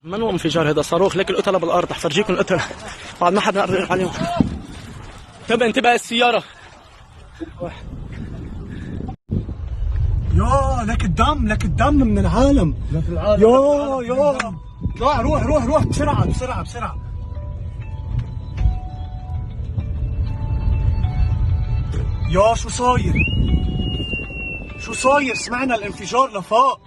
من هو انفجار هذا صاروخ؟ لك القتلة بالارض، رح فرجيكم القتلة بعد ما حدا يقرب عليهم. انتبه السيارة. يا لك الدم من العالم. يا لا روح بسرعة. يا شو صاير؟ سمعنا الانفجار لفوق.